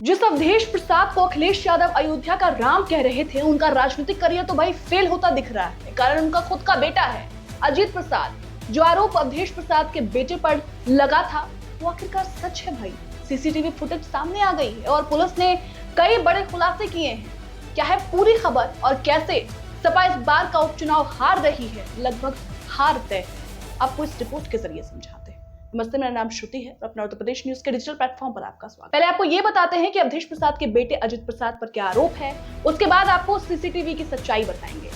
जिस अवधेश प्रसाद को अखिलेश यादव अयोध्या का राम कह रहे थे, उनका राजनीतिक करियर तो भाई फेल होता दिख रहा है। कारण उनका खुद का बेटा है अजीत प्रसाद। जो आरोप अवधेश प्रसाद के बेटे पर लगा था वो आखिरकार सच है भाई। सीसीटीवी फुटेज सामने आ गई है और पुलिस ने कई बड़े खुलासे किए हैं। क्या है पूरी खबर और कैसे सपा इस बार का उपचुनाव हार रही है, लगभग हार तय है, आपको इस रिपोर्ट के जरिए समझाते हैं। नमस्ते, मेरा नाम श्रुति है और अपना उत्तर प्रदेश न्यूज के डिजिटल प्लेटफॉर्म पर आपका स्वागत। पहले आपको ये बताते हैं कि अवधेश प्रसाद के बेटे अजित प्रसाद पर क्या आरोप है, उसके बाद आपको सीसीटीवी की सच्चाई बताएंगे।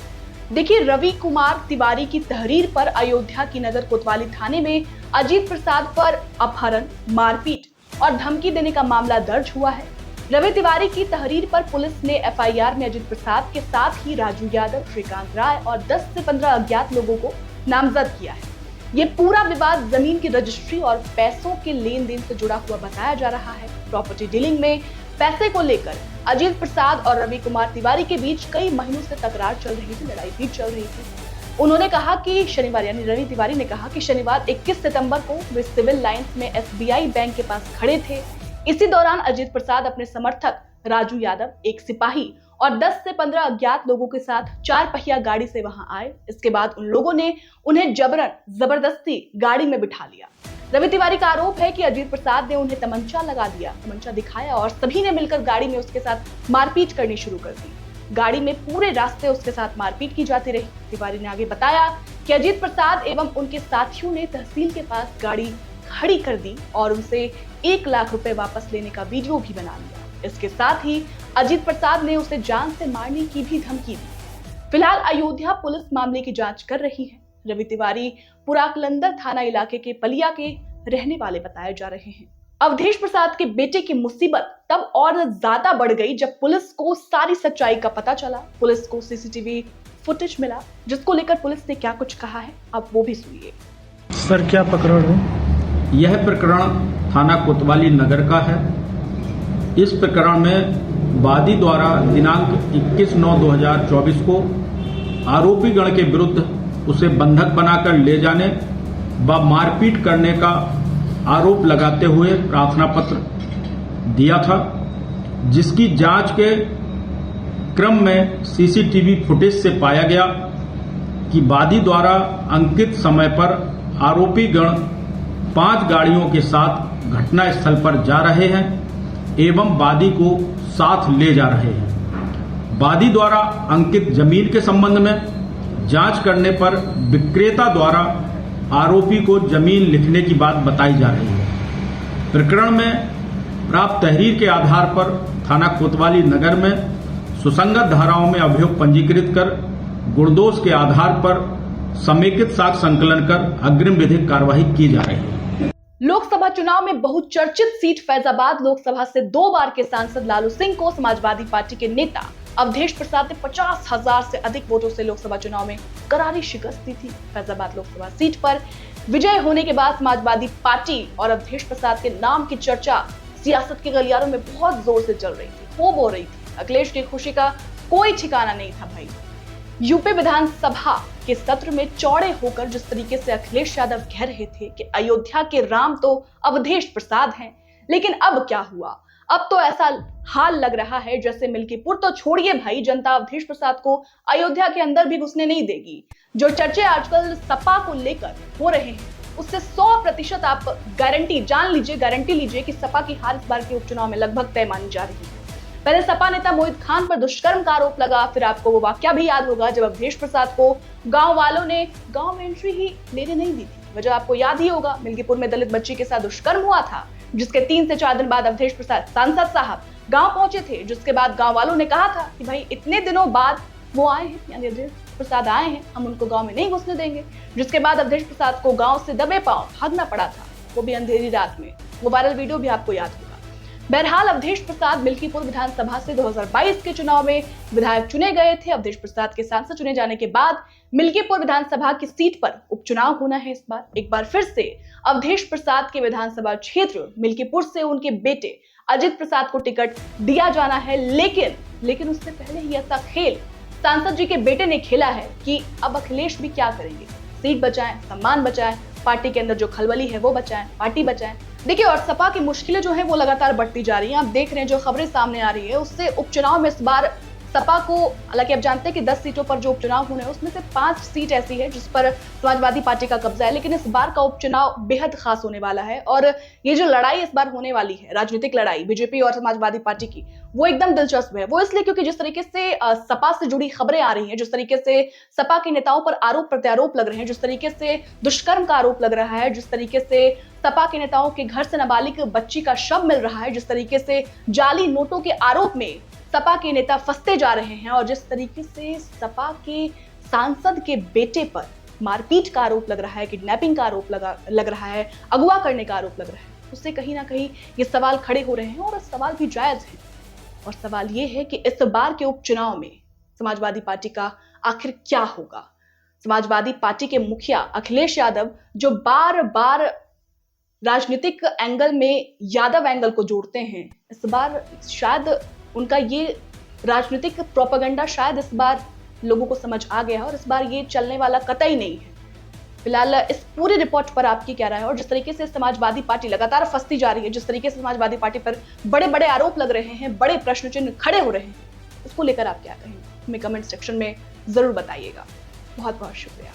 देखिए, रवि कुमार तिवारी की तहरीर पर अयोध्या की नगर कोतवाली थाने में अजित प्रसाद पर अपहरण, मारपीट और धमकी देने का मामला दर्ज हुआ है। रवि तिवारी की तहरीर पर पुलिस ने एफआईआर में अजित प्रसाद के साथ ही राजू यादव, श्रीकांत राय और 10 से 15 अज्ञात लोगों को नामजद किया है। ये पूरा विवाद जमीन की रजिस्ट्री और पैसों के लेन देन से जुड़ा हुआ बताया जा रहा है। प्रॉपर्टी डीलिंग में पैसे को लेकर अजित प्रसाद और रवि कुमार तिवारी के बीच कई महीनों से तकरार चल रही थी, लड़ाई भी चल रही थी। उन्होंने कहा कि शनिवार, यानी रवि तिवारी ने कहा कि शनिवार 21 सितंबर को वे सिविल लाइंस में एसबीआई बैंक के पास खड़े थे। इसी दौरान अजित प्रसाद अपने समर्थक राजू यादव, एक सिपाही और 10 से 15 अज्ञात लोगों के साथ 4 पहिया गाड़ी से वहां आए। इसके बाद उन लोगों ने उन्हें जबरदस्ती गाड़ी में बिठा लिया। रवि तिवारी का आरोप है कि अजित प्रसाद ने उन्हें तमंचा लगा दिया, तमंचा दिखाया और सभी ने मिलकर गाड़ी में उसके साथ मारपीट करनी शुरू कर दी। गाड़ी में पूरे रास्ते उसके साथ मारपीट की जाती रही। तिवारी ने आगे बताया कि अजित प्रसाद एवं उनके साथियों ने तहसील के पास गाड़ी खड़ी कर दी और उनसे 1 लाख रुपए वापस लेने का वीडियो भी बना लिया। इसके साथ ही अजित प्रसाद ने उसे जान से मारने की भी धमकी दी। फिलहाल अयोध्या पुलिस मामले की जांच कर रही है। रवि तिवारी पुराकलंदर थाना इलाके के पलिया के रहने वाले बताए जा रहे हैं। अवधेश प्रसाद के बेटे की मुसीबत तब और ज्यादा बढ़ गई जब पुलिस को सारी सच्चाई का पता चला। पुलिस को सीसीटीवी फुटेज मिला, जिसको लेकर पुलिस ने क्या कुछ कहा है आप वो भी सुनिए। सर, क्या प्रकरण है? यह प्रकरण थाना कोतवाली नगर का है। इस प्रकरण में वादी द्वारा दिनांक 21/9/2024 को आरोपी गण के विरुद्ध उसे बंधक बनाकर ले जाने व मारपीट करने का आरोप लगाते हुए प्रार्थना पत्र दिया था, जिसकी जांच के क्रम में सीसीटीवी फुटेज से पाया गया कि वादी द्वारा अंकित समय पर आरोपी गण 5 गाड़ियों के साथ घटनास्थल पर जा रहे हैं एवं वादी को साथ ले जा रहे हैं। वादी द्वारा अंकित जमीन के संबंध में जांच करने पर विक्रेता द्वारा आरोपी को जमीन लिखने की बात बताई जा रही है। प्रकरण में प्राप्त तहरीर के आधार पर थाना कोतवाली नगर में सुसंगत धाराओं में अभियोग पंजीकृत कर गुणदोष के आधार पर समेकित साक्ष्य संकलन कर अग्रिम विधिक कार्यवाही की जा रही है। लोकसभा चुनाव में बहुचर्चित सीट फैजाबाद लोकसभा से 2 बार के सांसद लालू सिंह को समाजवादी पार्टी के नेता अवधेश प्रसाद ने 50,000 से अधिक वोटों से लोकसभा चुनाव में करारी शिकस्त दी थी। फैजाबाद लोकसभा सीट पर विजय होने के बाद समाजवादी पार्टी और अवधेश प्रसाद के नाम की चर्चा सियासत के गलियारों में बहुत जोर से चल रही थी, खूब हो रही थी। अखिलेश की खुशी का कोई ठिकाना नहीं था भाई। यूपी विधानसभा के सत्र में चौड़े होकर जिस तरीके से अखिलेश यादव कह रहे थे कि अयोध्या के राम तो अवधेश प्रसाद हैं, लेकिन अब क्या हुआ? अब तो ऐसा हाल लग रहा है जैसे मिल्कीपुर तो छोड़िए भाई, जनता अवधेश प्रसाद को अयोध्या के अंदर भी घुसने नहीं देगी। जो चर्चे आजकल सपा को लेकर हो रहे हैं उससे 100% आप गारंटी लीजिए कि सपा की हार इस बार के उपचुनाव में लगभग तय मानी जा रही है। पहले सपा नेता मोहित खान पर दुष्कर्म का आरोप लगा, फिर आपको वो वाकया भी याद होगा जब अवधेश प्रसाद को गांव वालों ने गांव में एंट्री ही लेने नहीं दी थी। वजह आपको याद ही होगा, मिल्कीपुर में दलित बच्ची के साथ दुष्कर्म हुआ था, जिसके 3 से 4 दिन बाद अवधेश प्रसाद सांसद साहब गांव पहुंचे थे, जिसके बाद गांव वालों ने कहा था कि भाई इतने दिनों बाद वो आए हैं, यानी अवधेश प्रसाद आए हैं, हम उनको गाँव में नहीं घुसने देंगे। जिसके बाद अवधेश प्रसाद को गाँव से दबे पांव भागना पड़ा था, वो भी अंधेरी रात में। वो वायरल वीडियो भी आपको याद होगा। बहरहाल अवधेश प्रसाद मिल्कीपुर विधानसभा से 2022 के चुनाव में विधायक चुने गए थे। अवधेश प्रसाद के सांसद चुने जाने के बाद मिल्कीपुर विधानसभा की सीट पर उपचुनाव होना है इस बार। एक बार फिर से अवधेश प्रसाद के विधानसभा क्षेत्र मिल्कीपुर से उनके बेटे अजित प्रसाद को टिकट दिया जाना है, लेकिन उससे पहले ही ऐसा खेल सांसद जी के बेटे ने खेला है कि अब अखिलेश भी क्या करेंगे, सीट बचाएं, सम्मान बचाएं, पार्टी के अंदर जो खलबली है वो बचाएं, पार्टी बचाएं। देखिए, और सपा की मुश्किलें जो हैं वो लगातार बढ़ती जा रही हैं। आप देख रहे हैं जो खबरें सामने आ रही है उससे उपचुनाव में इस बार सपा को, हालांकि आप जानते हैं कि 10 सीटों पर जो उपचुनाव होने हैं उसमें से 5 सीट ऐसी है जिस पर समाजवादी पार्टी का कब्जा है, लेकिन इस बार का उपचुनाव बेहद खास होने वाला है। और ये जो लड़ाई इस बार होने वाली है, राजनीतिक लड़ाई बीजेपी और समाजवादी पार्टी की, वो एकदम दिलचस्प है। वो इसलिए क्योंकि जिस तरीके से सपा से जुड़ी खबरें आ रही हैं, जिस तरीके से सपा के नेताओं पर आरोप प्रत्यारोप लग रहे हैं, जिस तरीके से दुष्कर्म का आरोप लग रहा है, जिस तरीके से सपा के नेताओं के घर से नाबालिग बच्ची का शव मिल रहा है, जिस तरीके से जाली नोटों के आरोप में सपा के नेता फंसते जा रहे हैं, और जिस तरीके से सपा के सांसद के बेटे पर मारपीट का आरोप लग रहा है, किडनैपिंग का आरोप लग रहा है, अगवा करने का आरोप लग रहा है, उससे कहीं ना कहीं ये सवाल खड़े हो रहे हैं और सवाल भी जायज है। और सवाल ये है कि इस बार के उपचुनाव में समाजवादी पार्टी का आखिर क्या होगा। समाजवादी पार्टी के मुखिया अखिलेश यादव जो बार बार राजनीतिक एंगल में यादव एंगल को जोड़ते हैं, इस बार शायद उनका ये राजनीतिक प्रोपेगेंडा शायद इस बार लोगों को समझ आ गया है और इस बार ये चलने वाला कतई नहीं है। फिलहाल इस पूरी रिपोर्ट पर आपकी क्या राय है, और जिस तरीके से समाजवादी पार्टी लगातार फंसती जा रही है, जिस तरीके से समाजवादी पार्टी पर बड़े बड़े आरोप लग रहे हैं, बड़े प्रश्न चिन्ह खड़े हो रहे हैं, उसको लेकर आप क्या कहेंगे हमें कमेंट सेक्शन में जरूर बताइएगा। बहुत बहुत शुक्रिया।